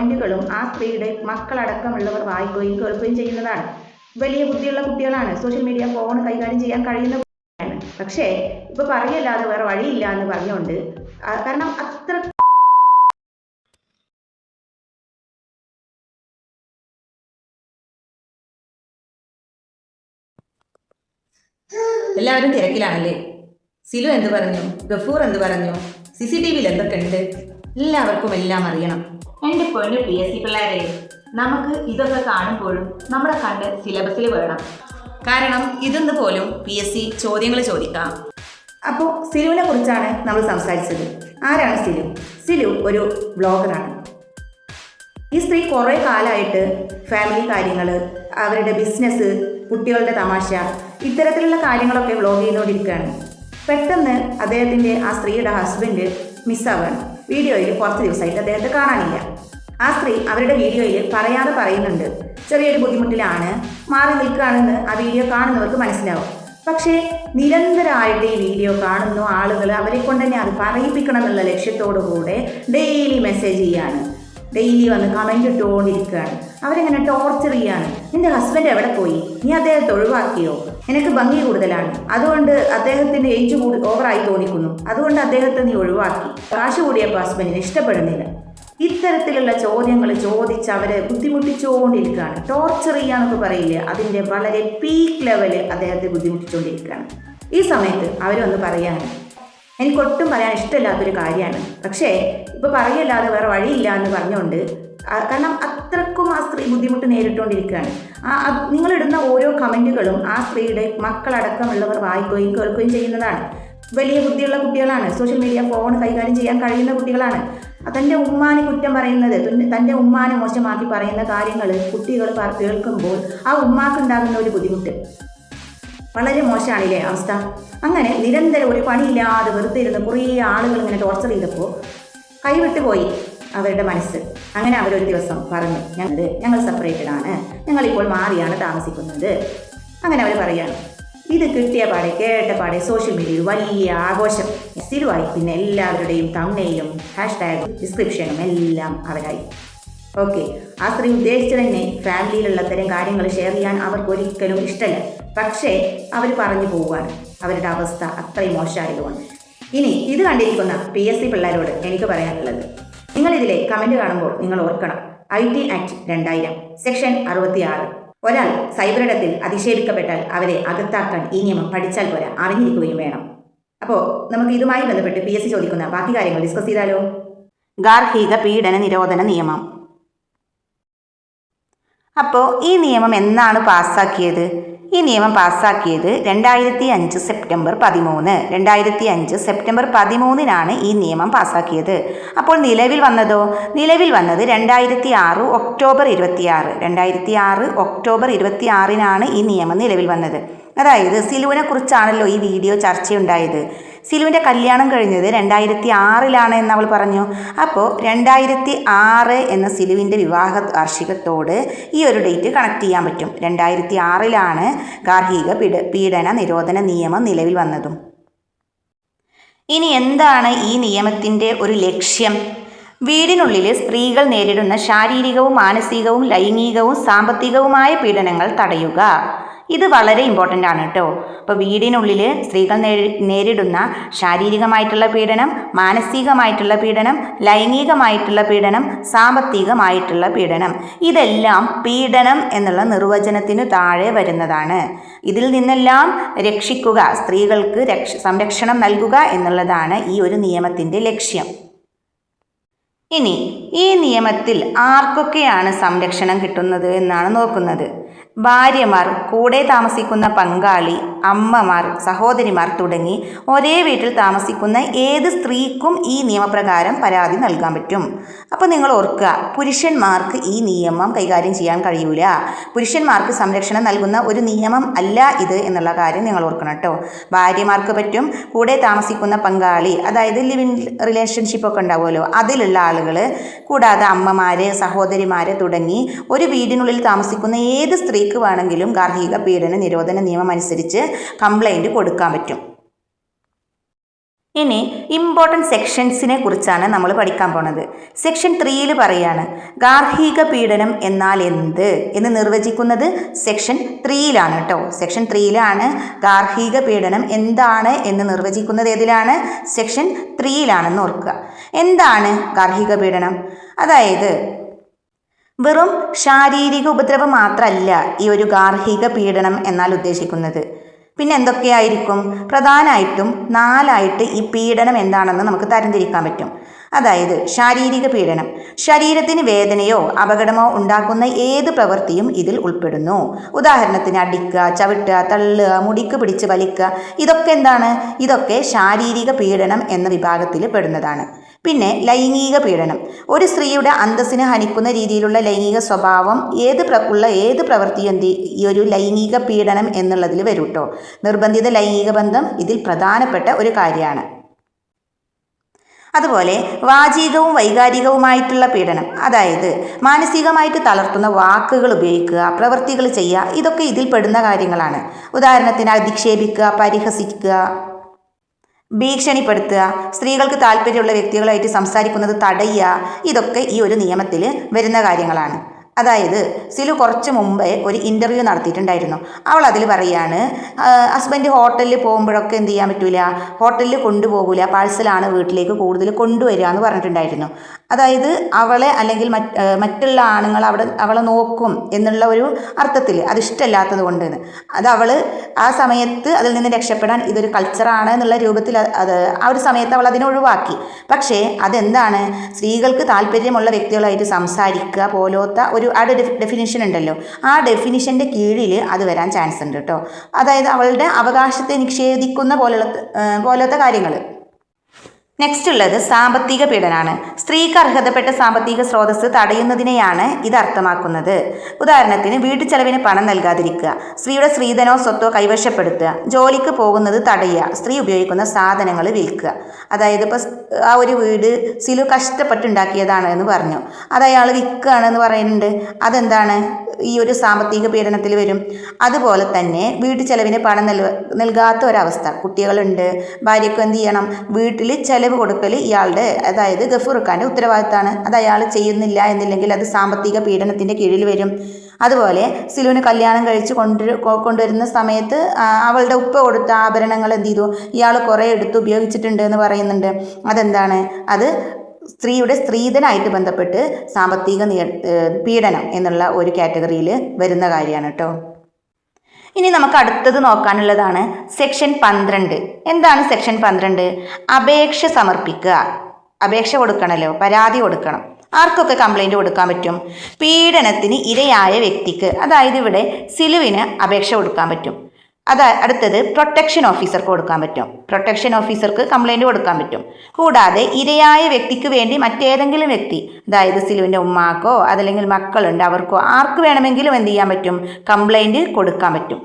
കമൻറ്റുകളും ആ സ്ത്രീയുടെ മക്കളടക്കമുള്ളവർ വായിക്കുകയും കേൾക്കുകയും ചെയ്യുന്നതാണ്. വലിയ ബുദ്ധിയുള്ള കുട്ടികളാണ്, സോഷ്യൽ മീഡിയ ഫോൺ കൈകാര്യം ചെയ്യാൻ കഴിയുന്ന കുട്ടികളാണ്. പക്ഷേ ഇപ്പോൾ പറയല്ലാതെ വേറെ വഴിയില്ല എന്ന് പറഞ്ഞുകൊണ്ട് കാരണം അത്ര എല്ലാവരും തിരക്കിലാണല്ലേ? സിലു എന്ത് പറഞ്ഞു? ഗഫൂർ എന്ത് പറഞ്ഞു? CCTVയിൽ എന്തൊക്കെ ഉണ്ട്? എല്ലാവർക്കും എല്ലാം അറിയണം. എൻ്റെ പൊന്നു PSC പിള്ളേരെ, നമുക്ക് ഇതൊക്കെ കാണുമ്പോഴും നമ്മളെ കണ്ട് സിലബസിൽ വേണം. കാരണം ഇതെന്ന് പോലും PSC ചോദ്യങ്ങൾ ചോദിക്കാം. അപ്പോൾ സിലുവിനെ കുറിച്ചാണ് നമ്മൾ സംസാരിച്ചത്. ആരാണ് സിലു? സിലു ഒരു ബ്ലോഗറാണ്. ഈ സ്ത്രീ കുറേ കാലമായിട്ട് ഫാമിലി കാര്യങ്ങൾ, അവരുടെ ബിസിനസ്, കുട്ടികളുടെ തമാശ, ഇത്തരത്തിലുള്ള കാര്യങ്ങളൊക്കെ വ്ലോഗ് ചെയ്തുകൊണ്ടിരിക്കുകയാണ്. പെട്ടെന്ന് അദ്ദേഹത്തിൻ്റെ ആ സ്ത്രീയുടെ ഹസ്ബൻഡ് മിസ്സാവുകയാണ്. വീഡിയോയിൽ കുറച്ച് ദിവസമായിട്ട് അദ്ദേഹത്തെ കാണാനില്ല. ആ സ്ത്രീ അവരുടെ വീഡിയോയിൽ പറയാതെ പറയുന്നുണ്ട്, ചെറിയൊരു ബുദ്ധിമുട്ടിലാണ്, മാറി നിൽക്കുകയാണെന്ന് ആ വീഡിയോ കാണുന്നവർക്ക് മനസ്സിലാവും. പക്ഷേ നിരന്തരമായിട്ട് ഈ വീഡിയോ കാണുന്നു ആളുകൾ, അവരെ കൊണ്ട് തന്നെ അത് പറയിപ്പിക്കണം എന്നുള്ള ലക്ഷ്യത്തോടു കൂടെ ഡെയിലി മെസ്സേജ് ചെയ്യാണ്, ഡെയിലി വന്ന് കമൻറ്റ് ഇട്ടുകൊണ്ടിരിക്കുകയാണ്. അവരെങ്ങനെ ടോർച്ചർ ചെയ്യാണ്. നിന്റെ ഹസ്ബൻഡ് എവിടെ പോയി? നീ അദ്ദേഹത്തെ ഒഴിവാക്കിയോ? നിനക്ക് ഭംഗി കൂടുതലാണ്, അതുകൊണ്ട് അദ്ദേഹത്തിന് ഏജ് ഓവറായി തോന്നിക്കുന്നു, അതുകൊണ്ട് അദ്ദേഹത്തെ നീ ഒഴിവാക്കി. കാശ് കൂടിയപ്പോൾ ഹസ്ബൻഡിന് ഇഷ്ടപ്പെടുന്നില്ല. ഇത്തരത്തിലുള്ള ചോദ്യങ്ങൾ ചോദിച്ച് അവരെ ബുദ്ധിമുട്ടിച്ചുകൊണ്ടിരിക്കുകയാണ്. ടോർച്ചർ ചെയ്യാന്നൊക്കെ പറയില്ല, അതിൻ്റെ വളരെ പീക്ക് ലെവല് അദ്ദേഹത്തെ ബുദ്ധിമുട്ടിച്ചുകൊണ്ടിരിക്കുകയാണ്. ഈ സമയത്ത് അവർ വന്ന് പറയാണ്, എനിക്കൊട്ടും പറയാൻ ഇഷ്ടമില്ലാത്തൊരു കാര്യമാണ്, പക്ഷേ ഇപ്പോൾ പറയല്ലാതെ വേറെ വഴിയില്ല എന്ന് പറഞ്ഞുകൊണ്ട് കാരണം അത്രക്കും ആ സ്ത്രീ ബുദ്ധിമുട്ട് നേരിട്ടുകൊണ്ടിരിക്കുകയാണ്. നിങ്ങളിടുന്ന ഓരോ കമൻറ്റുകളും ആ സ്ത്രീയുടെ മക്കളടക്കമുള്ളവർ വായിക്കുകയും കേൾക്കുകയും ചെയ്യുന്നതാണ്. വലിയ ബുദ്ധിയുള്ള കുട്ടികളാണ്, സോഷ്യൽ മീഡിയ ഫോൺ കൈകാര്യം ചെയ്യാൻ കഴിയുന്ന കുട്ടികളാണ്. തൻ്റെ ഉമ്മാനെ കുറ്റം പറയുന്നത്, തൻ്റെ ഉമ്മാനെ മോശമാക്കി പറയുന്ന കാര്യങ്ങൾ കുട്ടികൾ കേൾക്കുമ്പോൾ ആ ഉമ്മാക്കുണ്ടാകുന്ന ഒരു ബുദ്ധിമുട്ട് വളരെ മോശമാണില്ലേ അവസ്ഥ. അങ്ങനെ നിരന്തരം ഒരു പണിയില്ലാതെ വെറുതെ ഇരുന്ന് കുറേ ആളുകൾ ഇങ്ങനെ ടോർച്ചർ ചെയ്തപ്പോൾ കൈവിട്ടു പോയി അവരുടെ മനസ്സ്. അങ്ങനെ അവരൊരു ദിവസം പറഞ്ഞു, ഞങ്ങൾ സെപ്പറേറ്റഡ് ആണ്, ഞങ്ങളിപ്പോൾ മാറിയാണ് താമസിക്കുന്നത്. അങ്ങനെ അവർ പറയുകയാണ്. ഇത് കിട്ടിയ പാടെ കേട്ട പാടെ സോഷ്യൽ മീഡിയയിൽ വലിയ ആഘോഷം സ്ഥിരമായി. പിന്നെ എല്ലാവരുടെയും തമ്മയിലും ഹാഷ്ടാഗും ഡിസ്ക്രിപ്ഷനും എല്ലാം അവരായി. ഓക്കെ, ആ സ്ത്രീ ഉദ്ദേശിച്ചു തന്നെ ഫാമിലിയിലുള്ള തരം കാര്യങ്ങൾ ഷെയർ ചെയ്യാൻ അവർക്ക് ഒരിക്കലും ഇഷ്ടമല്ല. പക്ഷേ അവർ പറഞ്ഞു പോവുകയാണ്, അവരുടെ അവസ്ഥ അത്രയും മോശമായതുകൊണ്ട്. ഇനി ഇത് കണ്ടിരിക്കുന്ന PSC പിള്ളേരോട് എനിക്ക് പറയാനുള്ളത്, നിങ്ങളിതിലെ കമൻറ്റ് കാണുമ്പോൾ നിങ്ങൾ ഓർക്കണം, IT ആക്ട് 2000 സെക്ഷൻ 66. ഒരാൾ സൈബറിടത്തിൽ അധിക്ഷേപിക്കപ്പെട്ടാൽ അവരെ അകത്താക്കാൻ ഈ നിയമം പഠിച്ചാൽ പോരാ, അറിഞ്ഞിരിക്കുകയും വേണം. അപ്പോൾ നമുക്ക് ഇതുമായി ബന്ധപ്പെട്ട് PSC ചോദിക്കുന്ന ബാക്കി കാര്യങ്ങൾ ഡിസ്കസ് ചെയ്താലോ? ഗാർഹിക പീഡന നിരോധന നിയമം. അപ്പോൾ ഈ നിയമം എന്നാണ് പാസ്സാക്കിയത്? ഈ നിയമം പാസ്സാക്കിയത് 2005 സെപ്റ്റംബർ 13. 2005 സെപ്റ്റംബർ 13 ഈ നിയമം പാസ്സാക്കിയത്. അപ്പോൾ നിലവിൽ വന്നതോ? നിലവിൽ വന്നത് 2006 ഒക്ടോബർ 26. 2006 ഒക്ടോബർ 26 ഈ നിയമം നിലവിൽ വന്നത്. അതായത് സിലുവിനെ കുറിച്ചാണല്ലോ ഈ വീഡിയോ ചർച്ചയുണ്ടായത്. സിലുവിൻ്റെ കല്യാണം കഴിഞ്ഞത് 2006 എന്ന് അവൾ പറഞ്ഞു. അപ്പോൾ 2006 എന്ന സിലുവിൻ്റെ വിവാഹ വാർഷികത്തോട് ഈ ഒരു ഡേറ്റ് കണക്ട് ചെയ്യാൻ പറ്റും. 2006 ഗാർഹിക പീഡന നിരോധന നിയമം നിലവിൽ വന്നതും. ഇനി എന്താണ് ഈ നിയമത്തിൻ്റെ ഒരു ലക്ഷ്യം? വീടിനുള്ളിൽ സ്ത്രീകൾ നേരിടുന്ന ശാരീരികവും മാനസികവും ലൈംഗികവും സാമ്പത്തികവുമായ പീഡനങ്ങൾ തടയുക. ഇത് വളരെ ഇമ്പോർട്ടൻ്റ് ആണ് കേട്ടോ. അപ്പോൾ വീടിനുള്ളിൽ സ്ത്രീകൾ നേരിടുന്ന ശാരീരികമായിട്ടുള്ള പീഡനം, മാനസികമായിട്ടുള്ള പീഡനം, ലൈംഗികമായിട്ടുള്ള പീഡനം, സാമ്പത്തികമായിട്ടുള്ള പീഡനം, ഇതെല്ലാം പീഡനം എന്നുള്ള നിർവചനത്തിനു താഴെ വരുന്നതാണ്. ഇതിൽ നിന്നെല്ലാം രക്ഷിക്കുക, സ്ത്രീകൾക്ക് സംരക്ഷണം നൽകുക എന്നുള്ളതാണ് ഈ ഒരു നിയമത്തിൻ്റെ ലക്ഷ്യം. ഇനി ഈ നിയമത്തിൽ ആർക്കൊക്കെയാണ് സംരക്ഷണം കിട്ടുന്നത് എന്നാണ് നോക്കുന്നത്. ഭാര്യമാർ, കൂടെ താമസിക്കുന്ന പങ്കാളി, അമ്മമാർ, സഹോദരിമാർ തുടങ്ങി ഒരേ വീട്ടിൽ താമസിക്കുന്ന ഏത് സ്ത്രീക്കും ഈ നിയമപ്രകാരം പരാതി നൽകാൻ പറ്റും. അപ്പോൾ നിങ്ങൾ ഓർക്കുക, പുരുഷന്മാർക്ക് ഈ നിയമം കൈകാര്യം ചെയ്യാൻ കഴിയൂല. പുരുഷന്മാർക്ക് സംരക്ഷണം നൽകുന്ന ഒരു നിയമം അല്ല ഇത് എന്നുള്ള കാര്യം നിങ്ങൾ ഓർക്കണം കേട്ടോ. ഭാര്യമാർക്ക് പറ്റും, കൂടെ താമസിക്കുന്ന പങ്കാളി, അതായത് ലിവിങ് റിലേഷൻഷിപ്പ് ഒക്കെ ഉണ്ടാവുമല്ലോ, അതിലുള്ള ആളുകൾ, കൂടാതെ അമ്മമാർ, സഹോദരിമാർ തുടങ്ങി ഒരു വീടിനുള്ളിൽ താമസിക്കുന്ന ഏത് സ്ത്രീക്ക് വേണമെങ്കിലും ഗാർഹിക പീഡന നിരോധന നിയമം അനുസരിച്ച് കംപ്ലൈൻറ്റ് കൊടുക്കാൻ പറ്റും. ഇനി ഇമ്പോർട്ടൻറ്റ് സെക്ഷൻസിനെ കുറിച്ചാണ് നമ്മൾ പഠിക്കാൻ പോണത്. സെക്ഷൻ 3 പറയാണ് ഗാർഹിക പീഡനം എന്നാൽ എന്ത് എന്ന് നിർവചിക്കുന്നത് സെക്ഷൻ 3 കേട്ടോ. സെക്ഷൻ 3 ഗാർഹിക പീഡനം എന്താണ് എന്ന് നിർവചിക്കുന്നത്. ഏതിലാണ്? സെക്ഷൻ 3 ഓർക്കുക. എന്താണ് ഗാർഹിക പീഡനം? അതായത് വെറും ശാരീരിക ഉപദ്രവം മാത്രമല്ല ഈ ഒരു ഗാർഹിക പീഡനം എന്നാൽ ഉദ്ദേശിക്കുന്നത്. പിന്നെ എന്തൊക്കെയായിരിക്കും? പ്രധാനമായിട്ടും 4 ഈ പീഡനം എന്താണെന്ന് നമുക്ക് തരംതിരിക്കാൻ പറ്റും. അതായത് ശാരീരിക പീഡനം, ശരീരത്തിന് വേദനയോ അപകടമോ ഉണ്ടാക്കുന്ന ഏത് പ്രവൃത്തിയും ഇതിൽ ഉൾപ്പെടുന്നു. ഉദാഹരണത്തിന് അടിക്കുക, ചവിട്ടുക, തള്ളുക, മുടിക്ക് പിടിച്ച് വലിക്കുക, ഇതൊക്കെ എന്താണ്? ഇതൊക്കെ ശാരീരിക പീഡനം എന്ന വിഭാഗത്തിൽ പെടുന്നതാണ്. പിന്നെ ലൈംഗിക പീഡനം, ഒരു സ്ത്രീയുടെ അന്തസ്സിനെ ഹനിക്കുന്ന രീതിയിലുള്ള ലൈംഗിക സ്വഭാവം ഏത് പ്രവൃത്തിയും ഈ ഒരു ലൈംഗിക പീഡനം എന്നുള്ളതിൽ വരും കേട്ടോ. നിർബന്ധിത ലൈംഗിക ബന്ധം ഇതിൽ പ്രധാനപ്പെട്ട ഒരു കാര്യമാണ്. അതുപോലെ വാചികവും വൈകാരികവുമായിട്ടുള്ള പീഡനം, അതായത് മാനസികമായിട്ട് തളർത്തുന്ന വാക്കുകൾ ഉപയോഗിക്കുക, പ്രവൃത്തികൾ ചെയ്യുക, ഇതൊക്കെ ഇതിൽ പെടുന്ന കാര്യങ്ങളാണ്. ഉദാഹരണത്തിന് അധിക്ഷേപിക്കുക, പരിഹസിക്കുക, ഭീഷണിപ്പെടുത്തുക, സ്ത്രീകൾക്ക് താല്പര്യമുള്ള വ്യക്തികളായിട്ട് സംസാരിക്കുന്നത് തടയുക, ഇതൊക്കെ ഈ ഒരു നിയമത്തിൽ വരുന്ന കാര്യങ്ങളാണ്. അതായത് സിലു കുറച്ച് മുമ്പേ ഒരു ഇൻ്റർവ്യൂ നടത്തിയിട്ടുണ്ടായിരുന്നു. അവൾ അതിൽ പറയുകയാണ്, ഹസ്ബൻഡ് ഹോട്ടലിൽ പോകുമ്പോഴൊക്കെ എന്ത് ചെയ്യാൻ പറ്റൂല, ഹോട്ടലിൽ കൊണ്ടുപോകില്ല, പാഴ്സലാണ് വീട്ടിലേക്ക് കൂടുതൽ കൊണ്ടുവരിക എന്ന് പറഞ്ഞിട്ടുണ്ടായിരുന്നു. അതായത് അവളെ അല്ലെങ്കിൽ മറ്റുള്ള ആണുങ്ങൾ അവളെ നോക്കും എന്നുള്ള ഒരു അർത്ഥത്തിൽ അതിഷ്ടമല്ലാത്തത് കൊണ്ട് അത് അവൾ ആ സമയത്ത് അതിൽ നിന്ന് രക്ഷപ്പെടാൻ ഇതൊരു കൾച്ചറാണ് എന്നുള്ള രൂപത്തിൽ ആ ഒരു സമയത്ത് അവൾ അതിനെ ഒഴിവാക്കി. പക്ഷേ അതെന്താണ്, സ്ത്രീകൾക്ക് താല്പര്യമുള്ള വ്യക്തികളായിട്ട് സംസാരിക്കുക പോലത്തെ ആ ഡെഫിനിഷൻ ഉണ്ടല്ലോ, ആ ഡെഫിനിഷൻ്റെ കീഴിൽ അത് വരാൻ ചാൻസ് ഉണ്ട് കേട്ടോ. അതായത് അവളുടെ അവകാശത്തെ നിഷേധിക്കുന്ന പോലത്തെ കാര്യങ്ങൾ. നെക്സ്റ്റ് ഉള്ളത് സാമ്പത്തിക പീഡനമാണ്. സ്ത്രീക്ക് അർഹതപ്പെട്ട സാമ്പത്തിക സ്രോതസ്സ് തടയുന്നതിനെയാണ് ഇത് അർത്ഥമാക്കുന്നത്. ഉദാഹരണത്തിന് വീട്ടു ചെലവിന് പണം നൽകാതിരിക്കുക, സ്ത്രീയുടെ സ്ത്രീധനോ സ്വത്തോ കൈവശപ്പെടുത്തുക, ജോലിക്ക് പോകുന്നത് തടയുക, സ്ത്രീ ഉപയോഗിക്കുന്ന സാധനങ്ങൾ വിൽക്കുക. അതായത് ഇപ്പോൾ ആ ഒരു വീട് സിലു കഷ്ടപ്പെട്ടുണ്ടാക്കിയതാണ് എന്ന് പറഞ്ഞു, അത് അയാൾ വിൽക്കുകയാണെന്ന് പറയുന്നുണ്ട്. അതെന്താണ്? ഈ ഒരു സാമ്പത്തിക പീഡനത്തിൽ വരും. അതുപോലെ തന്നെ വീട്ടു ചെലവിന് പണം നൽകാത്ത ഒരവസ്ഥ, കുട്ടികളുണ്ട്, ഭാര്യയ്ക്ക് എന്ത് ചെയ്യണം, വീട്ടിൽ ചെലവ് കൊടുക്കൽ ഇയാളുടെ, അതായത് ഗഫൂർ ഖാൻ്റെ ഉത്തരവാദിത്തമാണ്. അത് അയാൾ ചെയ്യുന്നില്ല എന്നില്ലെങ്കിൽ അത് സാമ്പത്തിക പീഡനത്തിൻ്റെ കീഴിൽ വരും. അതുപോലെ സിലുവിന് കല്യാണം കഴിച്ച് കൊണ്ടുവരുന്ന സമയത്ത് അവളുടെ ഉപ്പ കൊടുത്ത ആഭരണങ്ങൾ എന്ത് ചെയ്തു, ഇയാൾ കുറേ എടുത്ത് ഉപയോഗിച്ചിട്ടുണ്ട് എന്ന് പറയുന്നുണ്ട്. അതെന്താണ്? അത് സ്ത്രീയുടെ സ്ത്രീധനായിട്ട് ബന്ധപ്പെട്ട് സാമ്പത്തിക പീഡനം എന്നുള്ള ഒരു കാറ്റഗറിയിൽ വരുന്ന കാര്യമാണ് കേട്ടോ. ഇനി നമുക്ക് അടുത്തത് നോക്കാനുള്ളതാണ് സെക്ഷൻ 12. എന്താണ് സെക്ഷൻ 12? അപേക്ഷ സമർപ്പിക്കുക. അപേക്ഷ കൊടുക്കണമല്ലോ, പരാതി കൊടുക്കണം. ആർക്കൊക്കെ കംപ്ലൈൻറ്റ് കൊടുക്കാൻ പറ്റും? പീഡനത്തിന് ഇരയായ വ്യക്തിക്ക്, അതായത് ഇവിടെ സിലുവിന് അപേക്ഷ കൊടുക്കാൻ പറ്റും. അടുത്തത് പ്രൊട്ടക്ഷൻ ഓഫീസർക്ക് കൊടുക്കാൻ പറ്റും. പ്രൊട്ടക്ഷൻ ഓഫീസർക്ക് കംപ്ലൈൻറ്റ് കൊടുക്കാൻ പറ്റും. കൂടാതെ ഇരയായ വ്യക്തിക്ക് വേണ്ടി മറ്റേതെങ്കിലും വ്യക്തി, അതായത് സിലുവിൻ്റെ ഉമ്മാക്കോ അതല്ലെങ്കിൽ മക്കളുണ്ട് അവർക്കോ ആർക്ക് വേണമെങ്കിലും എന്ത് ചെയ്യാൻ പറ്റും? കംപ്ലൈൻറ്റ് കൊടുക്കാൻ പറ്റും.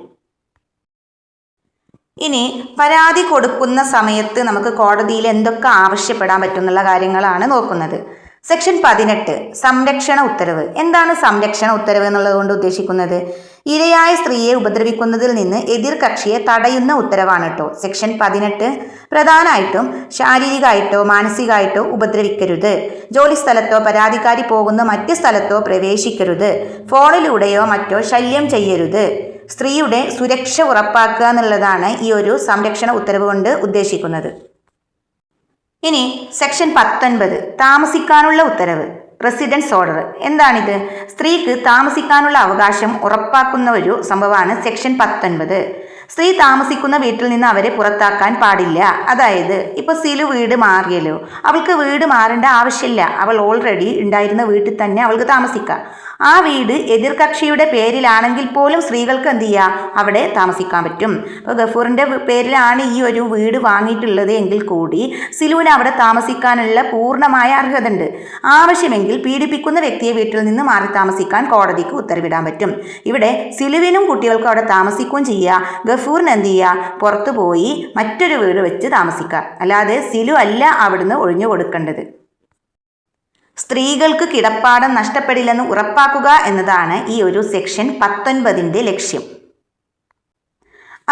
ഇനി പരാതി കൊടുക്കുന്ന സമയത്ത് നമുക്ക് കോടതിയിൽ എന്തൊക്കെ ആവശ്യപ്പെടാൻ പറ്റും എന്നുള്ള കാര്യങ്ങളാണ് നോക്കുന്നത്. സെക്ഷൻ 18 സംരക്ഷണ ഉത്തരവ്. എന്താണ് സംരക്ഷണ ഉത്തരവ് എന്നുള്ളത് കൊണ്ട് ഉദ്ദേശിക്കുന്നത്? ഇരയായ സ്ത്രീയെ ഉപദ്രവിക്കുന്നതിൽ നിന്ന് എതിർ കക്ഷിയെ തടയുന്ന ഉത്തരവാണ് കേട്ടോ സെക്ഷൻ 18. പ്രധാനമായിട്ടും ശാരീരികമായിട്ടോ മാനസികമായിട്ടോ ഉപദ്രവിക്കരുത്, ജോലിസ്ഥലത്തോ പരാതിക്കാരി പോകുന്ന മറ്റ് സ്ഥലത്തോ പ്രവേശിക്കരുത്, ഫോണിലൂടെയോ മറ്റോ ശല്യം ചെയ്യരുത്, സ്ത്രീയുടെ സുരക്ഷ ഉറപ്പാക്കുക എന്നുള്ളതാണ് ഈ ഒരു സംരക്ഷണ ഉത്തരവ് കൊണ്ട് ഉദ്ദേശിക്കുന്നത്. ഇനി സെക്ഷൻ 19 താമസിക്കാനുള്ള ഉത്തരവ്, റെസിഡൻസ് ഓർഡർ. എന്താണിത്? സ്ത്രീക്ക് താമസിക്കാനുള്ള അവകാശം ഉറപ്പാക്കുന്ന ഒരു സംഭവമാണ് സെക്ഷൻ 19. സ്ത്രീ താമസിക്കുന്ന വീട്ടിൽ നിന്ന് അവരെ പുറത്താക്കാൻ പാടില്ല. അതായത് ഇപ്പോൾ സിലു വീട് മാറിയല്ലോ, അവൾക്ക് വീട് മാറേണ്ട ആവശ്യമില്ല, അവൾ ഓൾറെഡി ഉണ്ടായിരുന്ന വീട്ടിൽ തന്നെ അവൾക്ക് താമസിക്കാം. ആ വീട് എതിർകക്ഷിയുടെ പേരിലാണെങ്കിൽ പോലും സ്ത്രീകൾക്ക് എന്ത് ചെയ്യാം, അവിടെ താമസിക്കാൻ പറ്റും. ഇപ്പോൾ ഗഫൂറിൻ്റെ പേരിലാണ് ഈ ഒരു വീട് വാങ്ങിയിട്ടുള്ളത് എങ്കിൽ കൂടി സിലുവിന് അവിടെ താമസിക്കാനുള്ള പൂർണ്ണമായ അർഹത ഉണ്ട്. ആവശ്യമെങ്കിൽ പീഡിപ്പിക്കുന്ന വ്യക്തിയെ വീട്ടിൽ നിന്ന് മാറി താമസിക്കാൻ കോടതിക്ക് ഉത്തരവിടാൻ പറ്റും. ഇവിടെ സിലുവിനും കുട്ടികൾക്കും അവിടെ താമസിക്കുകയും ചെയ്യുക, ഗഫൂറിന് എന്ത് ചെയ്യുക, പുറത്തു പോയി മറ്റൊരു വീട് വെച്ച് താമസിക്കുക. അല്ലാതെ സിലു അല്ല അവിടുന്ന് ഒഴിഞ്ഞു കൊടുക്കേണ്ടത്. സ്ത്രീകൾക്ക് കിടപ്പാടം നഷ്ടപ്പെടില്ലെന്ന് ഉറപ്പാക്കുക എന്നതാണ് ഈ ഒരു സെക്ഷൻ 19ൻ്റെ ലക്ഷ്യം.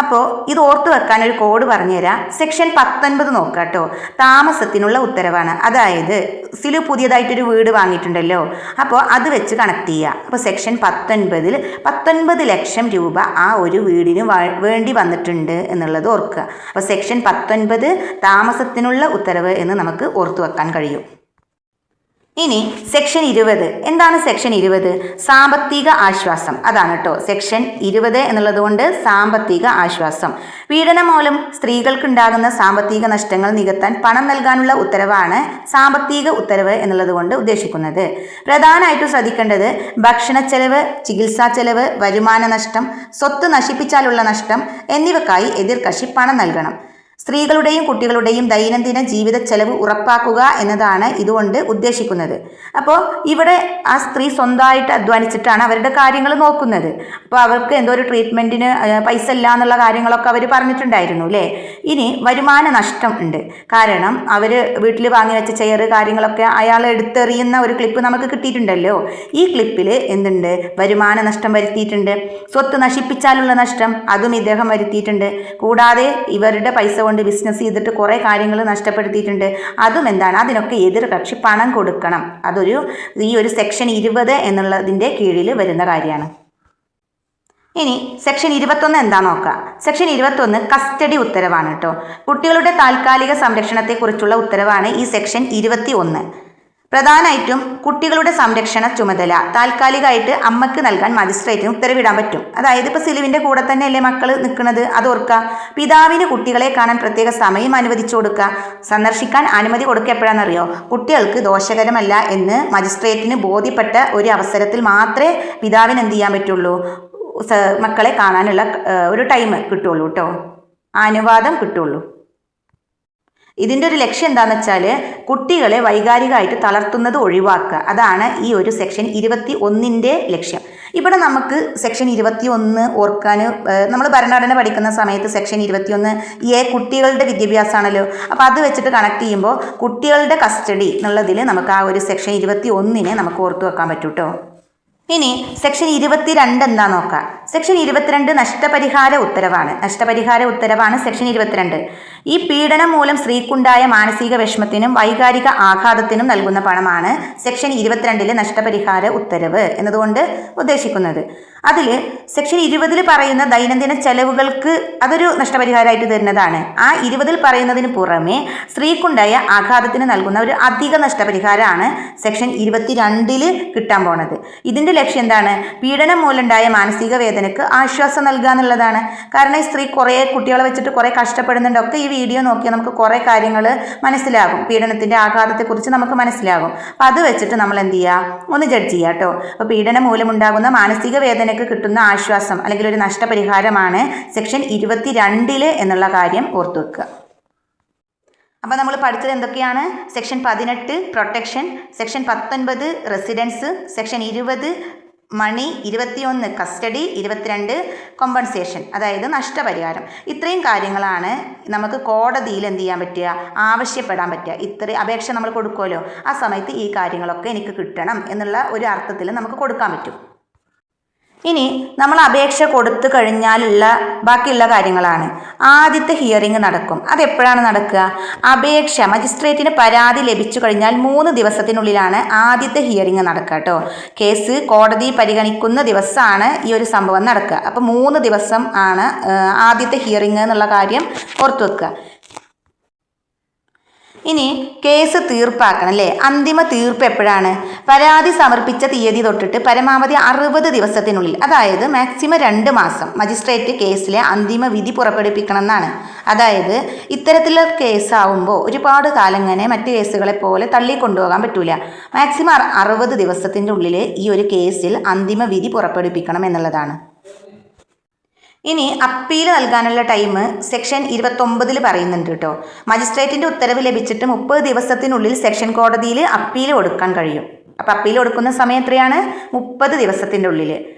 അപ്പോൾ ഇത് ഓർത്തു വെക്കാൻ ഒരു കോഡ് പറഞ്ഞുതരാം. സെക്ഷൻ 19 നോക്കുക കേട്ടോ. താമസത്തിനുള്ള ഉത്തരവാണ്. അതായത് സിലു പുതിയതായിട്ടൊരു വീട് വാങ്ങിയിട്ടുണ്ടല്ലോ, അപ്പോൾ അത് വെച്ച് കണക്ട് ചെയ്യുക. അപ്പോൾ സെക്ഷൻ 19 19 ലക്ഷം രൂപ ആ ഒരു വീടിന് വേണ്ടി വന്നിട്ടുണ്ട് എന്നുള്ളത് ഓർക്കുക. അപ്പോൾ സെക്ഷൻ 19 താമസത്തിനുള്ള ഉത്തരവ് എന്ന് നമുക്ക് ഓർത്തു വെക്കാൻ കഴിയും. ഇനി സെക്ഷൻ 20. എന്താണ് സെക്ഷൻ 20? സാമ്പത്തിക ആശ്വാസം. അതാണ് കേട്ടോ സെക്ഷൻ 20 എന്നുള്ളത് കൊണ്ട് സാമ്പത്തിക ആശ്വാസം. പീഡനം മൂലം സ്ത്രീകൾക്കുണ്ടാകുന്ന സാമ്പത്തിക നഷ്ടങ്ങൾ നികത്താൻ പണം നൽകാനുള്ള ഉത്തരവാണ് സാമ്പത്തിക ഉത്തരവ് എന്നുള്ളത് കൊണ്ട് ഉദ്ദേശിക്കുന്നത്. പ്രധാനമായിട്ടും ശ്രദ്ധിക്കേണ്ടത് ഭക്ഷണച്ചെലവ്, ചികിത്സാ ചെലവ്, വരുമാന നഷ്ടം, സ്വത്ത് നശിപ്പിച്ചാലുള്ള നഷ്ടം എന്നിവക്കായി എതിർകക്ഷി പണം നൽകണം. സ്ത്രീകളുടെയും കുട്ടികളുടെയും ദൈനംദിന ജീവിത ചെലവ് ഉറപ്പാക്കുക എന്നതാണ് ഇതുകൊണ്ട് ഉദ്ദേശിക്കുന്നത്. അപ്പോൾ ഇവിടെ ആ സ്ത്രീ സ്വന്തമായിട്ട് അധ്വാനിച്ചിട്ടാണ് അവരുടെ കാര്യങ്ങൾ നോക്കുന്നത്. അപ്പോൾ അവർക്ക് എന്തോ ഒരു ട്രീറ്റ്മെൻറ്റിന് പൈസ ഇല്ല എന്നുള്ള കാര്യങ്ങളൊക്കെ അവർ പറഞ്ഞിട്ടുണ്ടായിരുന്നു അല്ലേ. ഇനി വരുമാന നഷ്ടം ഉണ്ട്. കാരണം അവർ വീട്ടിൽ വാങ്ങി വെച്ച ചെയർ കാര്യങ്ങളൊക്കെ അയാൾ എടുത്തെറിയുന്ന ഒരു ക്ലിപ്പ് നമുക്ക് കിട്ടിയിട്ടുണ്ടല്ലോ. ഈ ക്ലിപ്പിൽ എന്തുണ്ട്? വരുമാന നഷ്ടം വരുത്തിയിട്ടുണ്ട്. സ്വത്ത് നശിപ്പിച്ചാലുള്ള നഷ്ടം അതും ഇദ്ദേഹം വരുത്തിയിട്ടുണ്ട്. കൂടാതെ ഇവരുടെ പൈസ കൊണ്ട് ബിസിനസ് ചെയ്തിട്ട് കുറേ കാര്യങ്ങൾ നഷ്ടപ്പെടുത്തിയിട്ടുണ്ട്. അതും എന്താണ്? അതിനൊക്കെ എതിർ കക്ഷി പണം കൊടുക്കണം. അതൊരു ഈ ഒരു സെക്ഷൻ 20 എന്നുള്ളതിൻ്റെ കീഴിൽ വരുന്ന കാര്യമാണ്. ഇനി സെക്ഷൻ 21 എന്താ നോക്കാം. സെക്ഷൻ 21 കസ്റ്റഡി ഉത്തരവാണ് കേട്ടോ. കുട്ടികളുടെ താൽക്കാലിക സംരക്ഷണത്തെക്കുറിച്ചുള്ള ഉത്തരവാണ് ഈ സെക്ഷൻ 21. പ്രധാനമായിട്ടും കുട്ടികളുടെ സംരക്ഷണ ചുമതല താൽക്കാലികമായിട്ട് അമ്മയ്ക്ക് നൽകാൻ മജിസ്ട്രേറ്റിന് ഉത്തരവിടാൻ പറ്റും. അതായത് ഇപ്പോൾ സിലുവിൻ്റെ കൂടെ തന്നെയല്ലേ മക്കൾ നിൽക്കുന്നത്, അത് ഓർക്കുക. പിതാവിന് കുട്ടികളെ കാണാൻ പ്രത്യേക സമയം അനുവദിച്ചു കൊടുക്കുക. സന്ദർശിക്കാൻ അനുമതി കൊടുക്കുക എപ്പോഴാണെന്നറിയോ? കുട്ടികൾക്ക് ദോഷകരമല്ല എന്ന് മജിസ്ട്രേറ്റിന് ബോധ്യപ്പെട്ട ഒരു അവസരത്തിൽ മാത്രമേ പിതാവിന് എന്ത് ചെയ്യാൻ പറ്റുള്ളൂ? മക്കളെ കാണാനുള്ള ഒരു ടൈം കിട്ടുള്ളൂ കേട്ടോ, അനുവാദം കിട്ടുള്ളൂ. ഇതിൻ്റെ ഒരു ലക്ഷ്യം എന്താണെന്ന് വെച്ചാൽ കുട്ടികളെ വൈകാരികമായിട്ട് തളർത്തുന്നത് ഒഴിവാക്കുക. അതാണ് ഈ ഒരു സെക്ഷൻ 21ൻ്റെ ലക്ഷ്യം. ഇവിടെ നമുക്ക് സെക്ഷൻ 21 ഓർക്കാൻ നമ്മൾ ഭരണഘടന പഠിക്കുന്ന സമയത്ത് സെക്ഷൻ 21 കുട്ടികളുടെ വിദ്യാഭ്യാസമാണല്ലോ. അപ്പോൾ അത് വെച്ചിട്ട് കണക്ട് ചെയ്യുമ്പോൾ കുട്ടികളുടെ കസ്റ്റഡി എന്നുള്ളതിൽ നമുക്ക് ആ ഒരു സെക്ഷൻ 21 നമുക്ക് ഓർത്തു വെക്കാൻ പറ്റും കേട്ടോ. ഇനി സെക്ഷൻ 22 എന്താ നോക്കാം. സെക്ഷൻ 22 നഷ്ടപരിഹാര ഉത്തരവാണ്. നഷ്ടപരിഹാര ഉത്തരവാണ് സെക്ഷൻ 22. ഈ പീഡനം മൂലം സ്ത്രീക്കുണ്ടായ മാനസിക വിഷമത്തിനും വൈകാരിക ആഘാതത്തിനും നൽകുന്ന പണമാണ് സെക്ഷൻ 22 നഷ്ടപരിഹാര ഉത്തരവ് എന്നതുകൊണ്ട് ഉദ്ദേശിക്കുന്നത്. അതിൽ സെക്ഷൻ 20 പറയുന്ന ദൈനംദിന ചെലവുകൾക്ക് അതൊരു നഷ്ടപരിഹാരമായിട്ട് തരുന്നതാണ്. ആ 20 പറയുന്നതിന് പുറമെ സ്ത്രീക്കുണ്ടായ ആഘാതത്തിന് നൽകുന്ന ഒരു അധിക നഷ്ടപരിഹാരമാണ് സെക്ഷൻ 22 കിട്ടാൻ പോണത്. ഇതിൻ്റെ ലക്ഷ്യം എന്താണ്? പീഡനം മൂലമുണ്ടായ മാനസിക വേദനയ്ക്ക് ആശ്വാസം നൽകുക എന്നുള്ളതാണ്. കാരണം ഈ സ്ത്രീ കുറേ കുട്ടികളെ വെച്ചിട്ട് കുറേ കഷ്ടപ്പെടുന്നുണ്ട്. ഒക്കെ ഈ വീഡിയോ നോക്കിയാൽ നമുക്ക് കുറേ കാര്യങ്ങൾ മനസ്സിലാകും. പീഡനത്തിൻ്റെ ആഘാതത്തെക്കുറിച്ച് നമുക്ക് മനസ്സിലാകും. അപ്പോൾ അത് വെച്ചിട്ട് നമ്മൾ എന്ത് ചെയ്യുക? ഒന്ന് ജഡ്ജ് ചെയ്യുക കേട്ടോ. അപ്പോൾ പീഡനം മൂലമുണ്ടാകുന്ന മാനസിക വേദനയ്ക്ക് കിട്ടുന്ന ആശ്വാസം അല്ലെങ്കിൽ ഒരു നഷ്ടപരിഹാരമാണ് സെക്ഷൻ 22 എന്നുള്ള കാര്യം ഓർത്തു വെക്കുക. അപ്പോൾ നമ്മൾ പഠിച്ചത് എന്തൊക്കെയാണ്? Section 18 protection, section 19 residence, section 20 money, 21 custody, 22 compensation അതായത് നഷ്ടപരിഹാരം. ഇത്രയും കാര്യങ്ങളാണ് നമുക്ക് കോടതിയിൽ എന്ത് ചെയ്യാൻ പറ്റുക? ആവശ്യപ്പെടാൻ പറ്റുക. ഇത്രയും അപേക്ഷ നമ്മൾ കൊടുക്കുമല്ലോ, ആ സമയത്ത് ഈ കാര്യങ്ങളൊക്കെ എനിക്ക് കിട്ടണം എന്നുള്ള ഒരു അർത്ഥത്തിൽ നമുക്ക് കൊടുക്കാൻ പറ്റും. ഇനി നമ്മൾ അപേക്ഷ കൊടുത്തു കഴിഞ്ഞാലുള്ള ബാക്കിയുള്ള കാര്യങ്ങളാണ്. ആദ്യത്തെ ഹിയറിംഗ് നടക്കും. അതെപ്പോഴാണ് നടക്കുക? അപേക്ഷ മജിസ്ട്രേറ്റിന് പരാതി ലഭിച്ചു കഴിഞ്ഞാൽ 3 ദിവസത്തിനുള്ളിലാണ് ആദ്യത്തെ ഹിയറിംഗ് നടക്കുക കേട്ടോ. കേസ് കോടതി പരിഗണിക്കുന്ന ദിവസമാണ് ഈ ഒരു സംഭവം നടക്കുക. അപ്പോൾ 3 ദിവസം ആണ് ആദ്യത്തെ ഹിയറിംഗ് എന്നുള്ള കാര്യം ഓർത്തു വെക്കുക. ഇനി കേസ് തീർപ്പാക്കണം അല്ലേ? അന്തിമ തീർപ്പ് എപ്പോഴാണ്? പരാതി സമർപ്പിച്ച തീയതി തൊട്ടിട്ട് പരമാവധി 60 ദിവസത്തിനുള്ളിൽ, അതായത് മാക്സിമം 2 മാസം മജിസ്ട്രേറ്റ് കേസിലെ അന്തിമ വിധി പുറപ്പെടുവിക്കണം എന്നാണ്. അതായത് ഇത്തരത്തിലുള്ള കേസാവുമ്പോൾ ഒരുപാട് കാലം ഇങ്ങനെ മറ്റ് കേസുകളെ പോലെ തള്ളിക്കൊണ്ടുപോകാൻ പറ്റൂല. മാക്സിമം 60 ദിവസത്തിൻ്റെ ഉള്ളിൽ ഈ ഒരു കേസിൽ അന്തിമ വിധി പുറപ്പെടുവിക്കണം എന്നുള്ളതാണ്. ഇനി അപ്പീൽ നൽകാനുള്ള ടൈം സെക്ഷൻ 29 പറയുന്നുണ്ട് കേട്ടോ. മജിസ്ട്രേറ്റിൻ്റെ ഉത്തരവ് ലഭിച്ചിട്ട് 30 ദിവസത്തിനുള്ളിൽ സെക്ഷൻ കോടതിയിൽ അപ്പീൽ കൊടുക്കാൻ കഴിയും. അപ്പോൾ അപ്പീൽ കൊടുക്കുന്ന സമയം എത്രയാണ്? 30 ദിവസത്തിൻ്റെ ഉള്ളിൽ.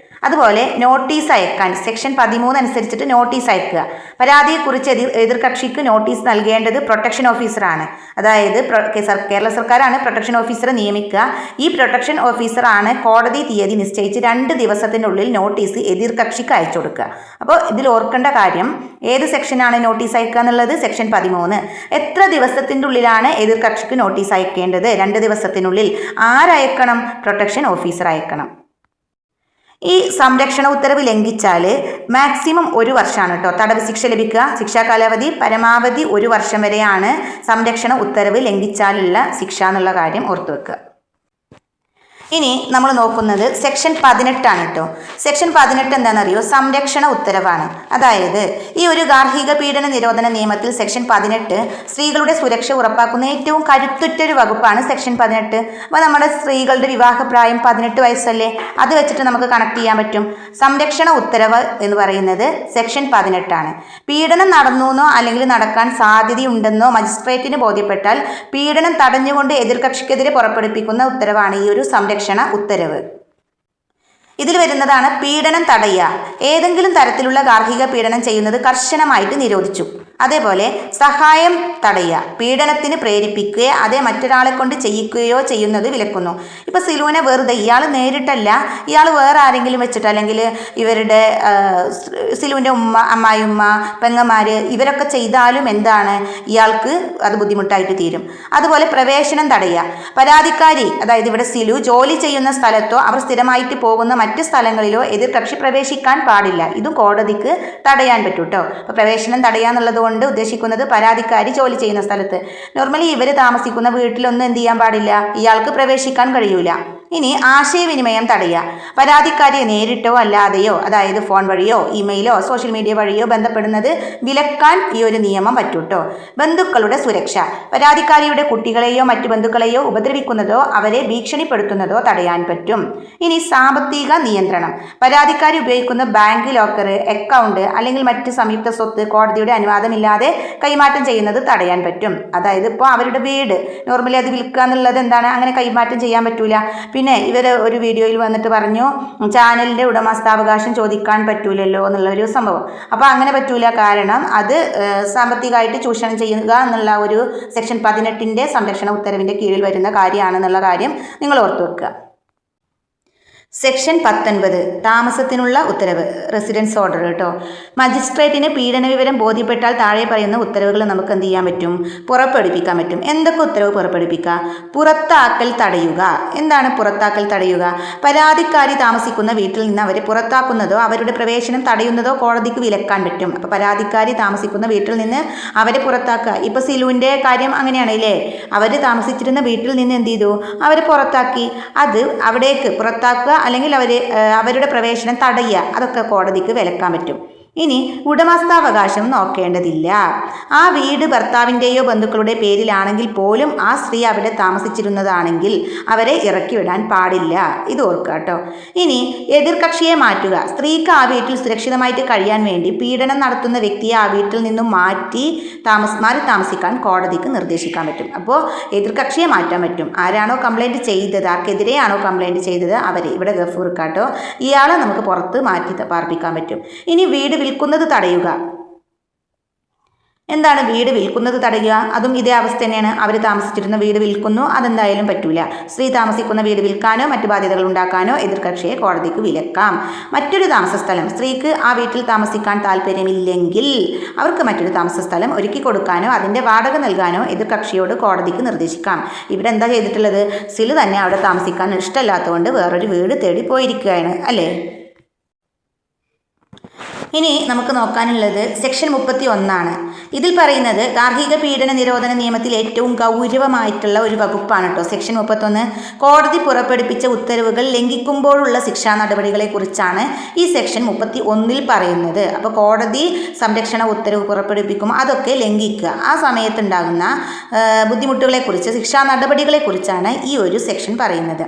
അതുപോലെ നോട്ടീസ് അയക്കാൻ സെക്ഷൻ 13 അനുസരിച്ചിട്ട് നോട്ടീസ് അയക്കുക. പരാതിയെക്കുറിച്ച് എതിർകക്ഷിക്ക് നോട്ടീസ് നൽകേണ്ടത് പ്രൊട്ടക്ഷൻ ഓഫീസറാണ്. അതായത് കേരള സർക്കാരാണ് പ്രൊട്ടക്ഷൻ ഓഫീസറെ നിയമിക്കുക. ഈ പ്രൊട്ടക്ഷൻ ഓഫീസറാണ് കോടതി തീയതി നിശ്ചയിച്ച് 2 ദിവസത്തിനുള്ളിൽ നോട്ടീസ് എതിർകക്ഷിക്ക് അയച്ചു കൊടുക്കുക. അപ്പോൾ ഇതിൽ ഓർക്കേണ്ട കാര്യം, ഏത് സെക്ഷനാണ് നോട്ടീസ് അയക്കുക എന്നുള്ളത്? സെക്ഷൻ 13. എത്ര ദിവസത്തിൻ്റെ ഉള്ളിലാണ് എതിർകക്ഷിക്ക് നോട്ടീസ് അയക്കേണ്ടത്? 2 ദിവസത്തിനുള്ളിൽ. ആരയക്കണം? പ്രൊട്ടക്ഷൻ ഓഫീസർ അയക്കണം. ഈ സംരക്ഷണ ഉത്തരവ് ലംഘിച്ചാൽ മാക്സിമം 1 വർഷമാണ് കേട്ടോ തടവ് ശിക്ഷ ലഭിക്കുക. ശിക്ഷാ കാലാവധി പരമാവധി 1 വർഷം വരെയാണ് സംരക്ഷണ ഉത്തരവ് ലംഘിച്ചാലുള്ള ശിക്ഷ എന്നുള്ള കാര്യം ഓർത്തു വെക്കുക. ഇനി നമ്മൾ നോക്കുന്നത് സെക്ഷൻ 18 ആണ് കേട്ടോ. സെക്ഷൻ 18 എന്താണെന്നറിയോ? സംരക്ഷണ ഉത്തരവാണ്. അതായത് ഈ ഒരു ഗാർഹിക പീഡന നിരോധന നിയമത്തിൽ സെക്ഷൻ 18 സ്ത്രീകളുടെ സുരക്ഷ ഉറപ്പാക്കുന്ന ഏറ്റവും കരുത്തുറ്റൊരു വകുപ്പാണ് സെക്ഷൻ 18. അപ്പോൾ നമ്മുടെ സ്ത്രീകളുടെ വിവാഹപ്രായം 18 വയസ്സല്ലേ, അത് വെച്ചിട്ട് നമുക്ക് കണക്ട് ചെയ്യാൻ പറ്റും. സംരക്ഷണ ഉത്തരവ് എന്ന് പറയുന്നത് സെക്ഷൻ 18 ആണ്. പീഡനം നടന്നുവെന്നോ അല്ലെങ്കിൽ നടക്കാൻ സാധ്യതയുണ്ടെന്നോ മജിസ്ട്രേറ്റിന് ബോധ്യപ്പെട്ടാൽ പീഡനം തടഞ്ഞുകൊണ്ട് എതിർകക്ഷിക്കെതിരെ പുറപ്പെടുവിക്കുന്ന ഉത്തരവാണ് ഈ ഒരു സംരക്ഷണ ഉത്തരവ്. ഇതിൽ വരുന്നതാണ് പീഡനം തടയുക. ഏതെങ്കിലും തരത്തിലുള്ള ഗാർഹിക പീഡനം ചെയ്യുന്നത് കർശനമായിട്ട് നിരോധിച്ചു. അതേപോലെ സഹായം തടയുക. പീഡനത്തിന് പ്രേരിപ്പിക്കുകയോ അതേ മറ്റൊരാളെ കൊണ്ട് ചെയ്യിക്കുകയോ ചെയ്യുന്നത് വിലക്കുന്നു. ഇപ്പോൾ സിലുവിനെ വെറുതെ ഇയാൾ നേരിട്ടല്ല, ഇയാൾ വേറെ ആരെങ്കിലും വെച്ചിട്ട്, അല്ലെങ്കിൽ ഇവരുടെ സിലുവിൻ്റെ അമ്മായിയമ്മ, പെങ്ങന്മാർ ഇവരൊക്കെ ചെയ്താലും എന്താണ്, ഇയാൾക്ക് അത് ബുദ്ധിമുട്ടായിട്ട് തീരും. അതുപോലെ പ്രവേശനം തടയുക. പരാതിക്കാരി, അതായത് ഇവിടെ സിലു ജോലി ചെയ്യുന്ന സ്ഥലത്തോ അവർ സ്ഥിരമായിട്ട് പോകുന്ന മറ്റ് സ്ഥലങ്ങളിലോ എതിർകക്ഷി പ്രവേശിക്കാൻ പാടില്ല. ഇതും കോടതിക്ക് തടയാൻ പറ്റും കേട്ടോ. അപ്പോൾ പ്രവേശനം തടയാന്നുള്ളത് കൊണ്ട് ഉദ്ദേശിക്കുന്നത് പരാതിക്കാരി ജോലി ചെയ്യുന്ന സ്ഥലത്ത്. നോർമലി ഇവർ താമസിക്കുന്ന വീട്ടിലൊന്നും എന്ത് ചെയ്യാൻ പാടില്ല, ഇയാൾക്ക് പ്രവേശിക്കാൻ കഴിയൂല. ഇനി ആശയവിനിമയം തടയുക. പരാതിക്കാരിയെ നേരിട്ടോ അല്ലാതെയോ, അതായത് ഫോൺ വഴിയോ ഇമെയിലോ സോഷ്യൽ മീഡിയ വഴിയോ ബന്ധപ്പെടുന്നത് വിലക്കാൻ ഈ ഒരു നിയമം പറ്റൂട്ടോ. ബന്ധുക്കളുടെ സുരക്ഷ. പരാതിക്കാരിയുടെ കുട്ടികളെയോ മറ്റു ബന്ധുക്കളെയോ ഉപദ്രവിക്കുന്നതോ അവരെ ഭീഷണിപ്പെടുത്തുന്നതോ തടയാൻ പറ്റും. ഇനി സാമ്പത്തിക നിയന്ത്രണം. പരാതിക്കാരി ഉപയോഗിക്കുന്ന ബാങ്ക് ലോക്കർ, അക്കൗണ്ട് അല്ലെങ്കിൽ മറ്റ് സംയുക്ത സ്വത്ത് കോടതിയുടെ അനുവാദമില്ലാതെ കൈമാറ്റം ചെയ്യുന്നത് തടയാൻ പറ്റും. അതായത് ഇപ്പോൾ അവരുടെ വീട് നോർമലി അത് വിൽക്കുക എന്നുള്ളത് എന്താണ്, അങ്ങനെ കൈമാറ്റം ചെയ്യാൻ പറ്റൂല. പിന്നെ ഇവർ ഒരു വീഡിയോയിൽ വന്നിട്ട് പറഞ്ഞു ചാനലിൻ്റെ ഉടമസ്ഥാവകാശം ചോദിക്കാൻ പറ്റൂലല്ലോ എന്നുള്ള ഒരു സംഭവം. അപ്പോൾ അങ്ങനെ പറ്റൂല, കാരണം അത് സാമ്പത്തികമായിട്ട് ചൂഷണം ചെയ്യുക എന്നുള്ള ഒരു സെക്ഷൻ 18 സംരക്ഷണ ഉത്തരവിൻ്റെ കീഴിൽ വരുന്ന കാര്യമാണെന്നുള്ള കാര്യം നിങ്ങൾ ഓർത്തു വെക്കുക. സെക്ഷൻ 19 താമസത്തിനുള്ള ഉത്തരവ്, റെസിഡൻസ് ഓർഡർ കേട്ടോ. മജിസ്ട്രേറ്റിന് പീഡന വിവരം ബോധ്യപ്പെട്ടാൽ താഴെ പറയുന്ന ഉത്തരവുകൾ നമുക്ക് എന്ത് ചെയ്യാൻ പറ്റും, പുറപ്പെടുവിക്കാൻ പറ്റും. എന്തൊക്കെ ഉത്തരവ് പുറപ്പെടുവിക്കുക? പുറത്താക്കൽ തടയുക. എന്താണ് പുറത്താക്കൽ തടയുക? പരാതിക്കാരി താമസിക്കുന്ന വീട്ടിൽ നിന്ന് അവരെ പുറത്താക്കുന്നതോ അവരുടെ പ്രവേശനം തടയുന്നതോ കോടതിക്ക് വിലക്കാൻ പറ്റും. അപ്പോൾ പരാതിക്കാരി താമസിക്കുന്ന വീട്ടിൽ നിന്ന് അവരെ പുറത്താക്കുക. ഇപ്പോൾ സിലുവിൻ്റെ കാര്യം അങ്ങനെയാണ് ഇല്ലേ, അവർ താമസിച്ചിരുന്ന വീട്ടിൽ നിന്ന് എന്ത് ചെയ്തു, അവരെ പുറത്താക്കി. അത് അവിടേക്ക് പുറത്താക്കുക അല്ലെങ്കിൽ അവരുടെ പ്രവേശനം തടയുക, അതൊക്കെ കോടതിക്ക് വിലക്കാൻ പറ്റും. ഇനി ഉടമസ്ഥാവകാശം നോക്കേണ്ടതില്ല. ആ വീട് ഭർത്താവിൻ്റെയോ ബന്ധുക്കളുടെ പേരിലാണെങ്കിൽ പോലും ആ സ്ത്രീ അവിടെ താമസിച്ചിരുന്നതാണെങ്കിൽ അവരെ ഇറക്കി വിടാൻ പാടില്ല. ഇത് ഓർക്കുക കേട്ടോ. ഇനി എതിർകക്ഷിയെ മാറ്റുക. സ്ത്രീക്ക് ആ വീട്ടിൽ സുരക്ഷിതമായിട്ട് കഴിയാൻ വേണ്ടി പീഡനം നടത്തുന്ന വ്യക്തിയെ ആ വീട്ടിൽ നിന്നും മാറി താമസിക്കാൻ കോടതിക്ക് നിർദ്ദേശിക്കാൻ പറ്റും. അപ്പോൾ എതിർകക്ഷിയെ മാറ്റാൻ പറ്റും. ആരാണോ കംപ്ലൈൻറ്റ് ചെയ്തത്, ആർക്കെതിരെയാണോ കംപ്ലൈൻറ്റ് ചെയ്തത് അവരെ, ഇവിടെ ഗഫൂർ കേട്ടോ, ഇയാളെ നമുക്ക് പുറത്ത് മാറ്റി പാർപ്പിക്കാൻ പറ്റും. ഇനി വീട് വിൽക്കുന്നത് തടയുക. എന്താണ് വീട് വിൽക്കുന്നത് തടയുക? അതും ഇതേ അവസ്ഥ തന്നെയാണ്. അവർ താമസിച്ചിരുന്ന വീട് വിൽക്കുന്നു, അതെന്തായാലും പറ്റൂല. സ്ത്രീ താമസിക്കുന്ന വീട് വിൽക്കാനോ മറ്റു ബാധ്യതകൾ ഉണ്ടാക്കാനോ എതിർകക്ഷിയെ കോടതിക്ക് വിലക്കാം. മറ്റൊരു താമസ സ്ഥലം, സ്ത്രീക്ക് ആ വീട്ടിൽ താമസിക്കാൻ താല്പര്യമില്ലെങ്കിൽ അവർക്ക് മറ്റൊരു താമസ സ്ഥലം ഒരുക്കി കൊടുക്കാനോ അതിൻ്റെ വാടക നൽകാനോ എതിർകക്ഷിയോട് കോടതിക്ക് നിർദ്ദേശിക്കാം. ഇവിടെ എന്താ ചെയ്തിട്ടുള്ളത്, സിലു തന്നെ അവിടെ താമസിക്കാൻ ഇഷ്ടമല്ലാത്തതുകൊണ്ട് വേറൊരു വീട് തേടി പോയിരിക്കുകയാണ് അല്ലേ. ഇനി നമുക്ക് നോക്കാനുള്ളത് സെക്ഷൻ 31 ഇതിൽ പറയുന്നത് ഗാർഹിക പീഡന നിരോധന നിയമത്തിൽ ഏറ്റവും ഗൗരവമായിട്ടുള്ള ഒരു വകുപ്പാണ് കേട്ടോ സെക്ഷൻ 31. കോടതി പുറപ്പെടുവിച്ച ഉത്തരവുകൾ ലംഘിക്കുമ്പോഴുള്ള ശിക്ഷാ നടപടികളെക്കുറിച്ചാണ് ഈ സെക്ഷൻ 31 പറയുന്നത്. അപ്പോൾ കോടതി സംരക്ഷണ ഉത്തരവ് പുറപ്പെടുവിക്കുമ്പോൾ അതൊക്കെ ലംഘിക്കുക, ആ സമയത്തുണ്ടാകുന്ന ബുദ്ധിമുട്ടുകളെക്കുറിച്ച്, ശിക്ഷാ നടപടികളെക്കുറിച്ചാണ് ഈ ഒരു സെക്ഷൻ പറയുന്നത്.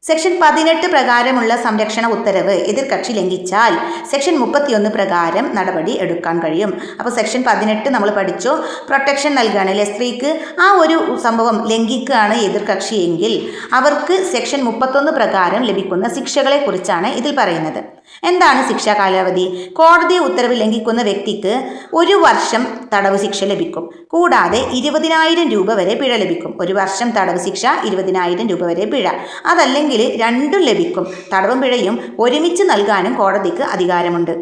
സെക്ഷൻ 18 പ്രകാരമുള്ള സംരക്ഷണ ഉത്തരവ് എതിർകക്ഷി ലംഘിച്ചാൽ സെക്ഷൻ 31 പ്രകാരം നടപടി എടുക്കാൻ കഴിയും. അപ്പോൾ സെക്ഷൻ 18 നമ്മൾ പഠിച്ചു, പ്രൊട്ടക്ഷൻ നൽകുകയാണ് അല്ലെ സ്ത്രീക്ക്. ആ ഒരു സംഭവം ലംഘിക്കുകയാണ് എതിർകക്ഷി എങ്കിൽ അവർക്ക് സെക്ഷൻ 31 പ്രകാരം ലഭിക്കുന്ന ശിക്ഷകളെക്കുറിച്ചാണ് ഇതിൽ പറയുന്നത്. എന്താണ് ശിക്ഷാ കാലാവധി? കോടതി ഉത്തരവ് ലംഘിക്കുന്ന വ്യക്തിക്ക് 1 വർഷം തടവ് ശിക്ഷ ലഭിക്കും. കൂടാതെ 20,000 രൂപ വരെ പിഴ ലഭിക്കും. 1 വർഷം തടവ് ശിക്ഷ, 20,000 രൂപ വരെ പിഴ. അതല്ലെങ്കിൽ രണ്ടും ലഭിക്കും. തടവും പിഴയും ഒരുമിച്ച് നൽകാനും കോടതിക്ക് അധികാരമുണ്ട്.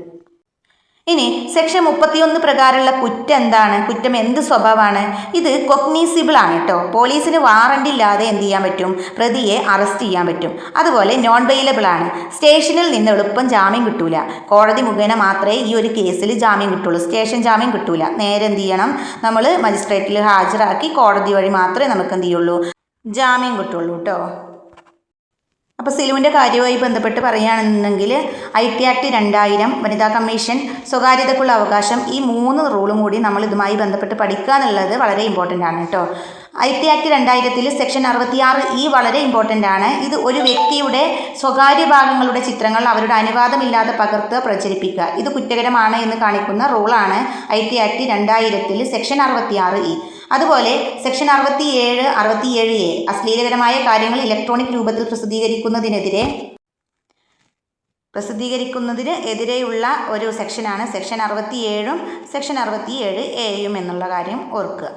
ഇനി സെക്ഷൻ 31 പ്രകാരമുള്ള കുറ്റം എന്താണ്? കുറ്റം എന്ത് സ്വഭാവമാണ്? ഇത് കൊഗ്നീസിബിൾ ആണ് കേട്ടോ. പോലീസിന് വാറണ്ടി ഇല്ലാതെ എന്ത് ചെയ്യാൻ പറ്റും? പ്രതിയെ അറസ്റ്റ് ചെയ്യാൻ പറ്റും. അതുപോലെ നോൺ ബെയിലബിൾ ആണ്. സ്റ്റേഷനിൽ നിന്ന് എളുപ്പം ജാമ്യം കിട്ടൂല. കോടതി മുഖേന മാത്രമേ ഈ ഒരു കേസിൽ ജാമ്യം കിട്ടുള്ളൂ. സ്റ്റേഷൻ ജാമ്യം കിട്ടൂല. നേരെ എന്ത് ചെയ്യണം? നമ്മൾ മജിസ്ട്രേറ്റിൽ ഹാജരാക്കി കോടതി വഴി മാത്രമേ നമുക്ക് എന്ത് ചെയ്യുള്ളൂ? ജാമ്യം കിട്ടുള്ളൂ കേട്ടോ. അപ്പോൾ സിലുവിൻ്റെ കാര്യവുമായി ബന്ധപ്പെട്ട് പറയുകയാണെന്നുണ്ടെങ്കിൽ IT ആക്ട് 2000, വനിതാ കമ്മീഷൻ, സ്വകാര്യതക്കുള്ള അവകാശം, ഈ 3 റൂളും കൂടി നമ്മൾ ഇതുമായി ബന്ധപ്പെട്ട് പഠിക്കുക എന്നുള്ളത് വളരെ ഇമ്പോർട്ടൻ്റ് ആണ് കേട്ടോ. IT ആക്ട് 2000 സെക്ഷൻ 66E വളരെ ഇമ്പോർട്ടൻ്റ് ആണ്. ഇത് ഒരു വ്യക്തിയുടെ സ്വകാര്യ ഭാഗങ്ങളുടെ ചിത്രങ്ങൾ അവരുടെ അനുവാദമില്ലാതെ പകർത്തുക, പ്രചരിപ്പിക്കുക, ഇത് കുറ്റകരമാണ് എന്ന് കാണിക്കുന്ന റൂളാണ് IT ആക്ട് 2000 സെക്ഷൻ 66E. അതുപോലെ സെക്ഷൻ 67, 67A അശ്ലീലകരമായ കാര്യങ്ങൾ ഇലക്ട്രോണിക് രൂപത്തിൽ പ്രസിദ്ധീകരിക്കുന്നതിനെതിരെയുള്ള ഒരു സെക്ഷനാണ് സെക്ഷൻ 67ഉം സെക്ഷൻ 67Aയും എന്നുള്ള കാര്യം ഓർക്കുക.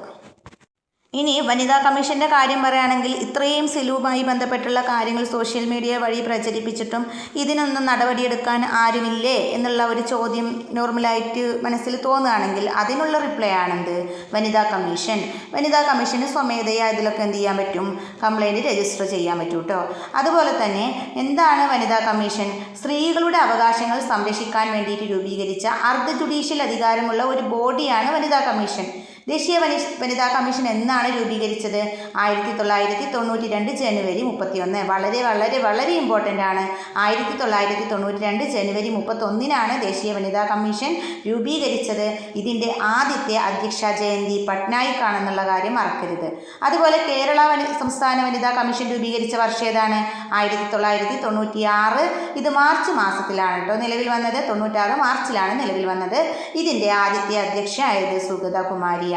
ഇനി വനിതാ കമ്മീഷൻ്റെ കാര്യം പറയുകയാണെങ്കിൽ ഇത്രയും സിലുവുമായി ബന്ധപ്പെട്ടുള്ള കാര്യങ്ങൾ സോഷ്യൽ മീഡിയ വഴി പ്രചരിപ്പിച്ചിട്ടും ഇതിനൊന്നും നടപടിയെടുക്കാൻ ആരുമില്ലേ എന്നുള്ള ഒരു ചോദ്യം നോർമലായിട്ട് മനസ്സിൽ തോന്നുകയാണെങ്കിൽ അതിനുള്ള റിപ്ലൈ ആണെന്ത്? വനിതാ കമ്മീഷൻ. വനിതാ കമ്മീഷന് സ്വമേധയാ ഇതിലൊക്കെ എന്ത് ചെയ്യാൻ പറ്റും? കംപ്ലൈൻറ്റ് രജിസ്റ്റർ ചെയ്യാൻ പറ്റും കേട്ടോ. അതുപോലെ തന്നെ എന്താണ് വനിതാ കമ്മീഷൻ? സ്ത്രീകളുടെ അവകാശങ്ങൾ സംരക്ഷിക്കാൻ വേണ്ടിയിട്ട് രൂപീകരിച്ച അർദ്ധ ജുഡീഷ്യൽ അധികാരമുള്ള ഒരു ബോഡിയാണ് വനിതാ കമ്മീഷൻ. ദേശീയ വനിതാ കമ്മീഷൻ എന്നാണ് രൂപീകരിച്ചത്? 1992 ജനുവരി 31. വളരെ വളരെ വളരെ ഇമ്പോർട്ടൻ്റ് ആണ്. 1992 ജനുവരി 31 ദേശീയ വനിതാ കമ്മീഷൻ രൂപീകരിച്ചത്. ഇതിൻ്റെ ആദ്യത്തെ അധ്യക്ഷ ജയന്തി പട്നായിക് ആണെന്നുള്ള കാര്യം മറക്കരുത്. അതുപോലെ കേരള സംസ്ഥാന വനിതാ കമ്മീഷൻ രൂപീകരിച്ച വർഷം ഏതാണ്? 1996. ഇത് മാർച്ച് മാസത്തിലാണ് കേട്ടോ നിലവിൽ വന്നത്. 96 മാർച്ചിലാണ് നിലവിൽ വന്നത്. ഇതിൻ്റെ ആദ്യത്തെ അധ്യക്ഷയായത് സുഗത കുമാരിയാണ്.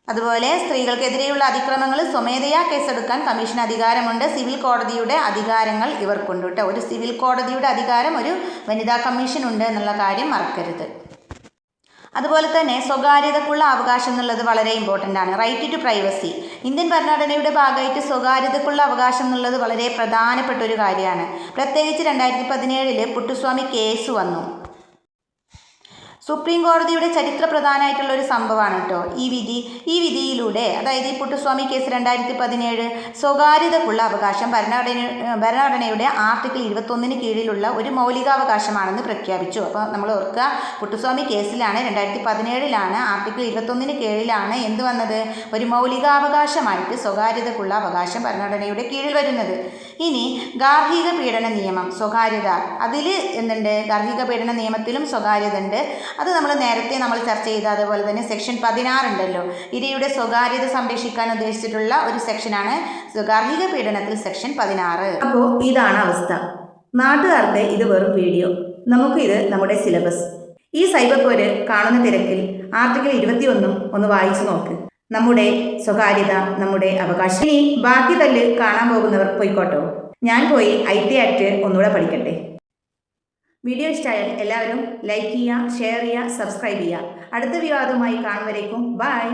അതുപോലെ സ്ത്രീകൾക്കെതിരെയുള്ള അതിക്രമങ്ങൾ സ്വമേധയാ കേസെടുക്കാൻ കമ്മീഷന് അധികാരമുണ്ട്. സിവിൽ കോടതിയുടെ അധികാരങ്ങൾ ഇവർക്കുണ്ട് കേട്ടോ. ഒരു സിവിൽ കോടതിയുടെ അധികാരം ഒരു വനിതാ കമ്മീഷൻ ഉണ്ട് എന്നുള്ള കാര്യം മറക്കരുത്. അതുപോലെ തന്നെ സ്വകാര്യതക്കുള്ള അവകാശം എന്നുള്ളത് വളരെ ഇമ്പോർട്ടൻ്റ് ആണ്. Right to privacy. ഇന്ത്യൻ ഭരണഘടനയുടെ ഭാഗമായിട്ട് സ്വകാര്യതക്കുള്ള അവകാശം എന്നുള്ളത് വളരെ പ്രധാനപ്പെട്ട ഒരു കാര്യമാണ്. പ്രത്യേകിച്ച് 2017 പുട്ടുസ്വാമി കേസ് വന്നു. സുപ്രീം കോടതിയുടെ ചരിത്ര പ്രധാനമായിട്ടുള്ള ഒരു സംഭവമാണ് കേട്ടോ ഈ വിധിയിലൂടെ, അതായത് ഈ പുട്ടുസ്വാമി കേസ് 2017 സ്വകാര്യതക്കുള്ള അവകാശം ഭരണഘടനയുടെ ആർട്ടിക്കിൾ 21 കീഴിലുള്ള ഒരു മൗലികാവകാശമാണെന്ന് പ്രഖ്യാപിച്ചു. അപ്പോൾ നമ്മൾ ഓർക്കുക, പുട്ടുസ്വാമി കേസിലാണ് 2017 ആർട്ടിക്കിൾ 21 കീഴിലാണ് എന്ത് വന്നത്? ഒരു മൗലികാവകാശമായിട്ട് സ്വകാര്യതക്കുള്ള അവകാശം ഭരണഘടനയുടെ കീഴിൽ വരുന്നത്. ഇനി ഗാർഹിക പീഡന നിയമം, സ്വകാര്യത, അതിൽ എന്തുണ്ട്? ഗാർഹിക പീഡന നിയമത്തിലും സ്വകാര്യത ഉണ്ട്. അത് നേരത്തെ നമ്മൾ ചർച്ച ചെയ്ത അതുപോലെ തന്നെ സെക്ഷൻ 16 ഉണ്ടല്ലോ, ഇരയുടെ സ്വകാര്യത സംരക്ഷിക്കാൻ ഉദ്ദേശിച്ചിട്ടുള്ള ഒരു സെക്ഷനാണ് ഗാർഹിക പീഡനത്തിൽ സെക്ഷൻ 16. അപ്പോൾ ഇതാണ് അവസ്ഥ. നാട്ടുകാർക്ക് ഇത് വെറും വീഡിയോ, നമുക്കിത് നമ്മുടെ സിലബസ്. ഈ സൈബർ പോര് കാണുന്ന തിരക്കിൽ ആർട്ടിക്കിൾ 21 ഒന്ന് വായിച്ചു നോക്ക്. നമ്മുടെ സ്വകാര്യത, നമ്മുടെ അവകാശം. ഇനി ബാക്കി തല്ല് കാണാൻ പോകുന്നവർ പോയിക്കോട്ടോ. ഞാൻ പോയി IT ആക്ട് ഒന്നുകൂടെ പഠിക്കട്ടെ. വീഡിയോ ഇഷ്ടമായാൽ എല്ലാവരും ലൈക്ക് ചെയ്യുക, ഷെയർ ചെയ്യുക, സബ്സ്ക്രൈബ് ചെയ്യുക. അടുത്ത വിവാദവുമായി കാണുവരേക്കും ബൈ.